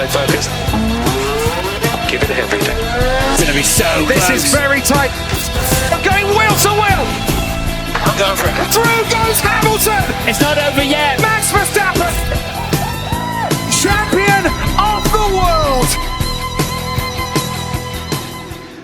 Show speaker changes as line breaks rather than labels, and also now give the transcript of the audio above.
stay focused. Give it everything.
It's going to be so
This
close.
is very tight. Going wheel to wheel.
I'm going for it.
Through goes Hamilton.
It's not over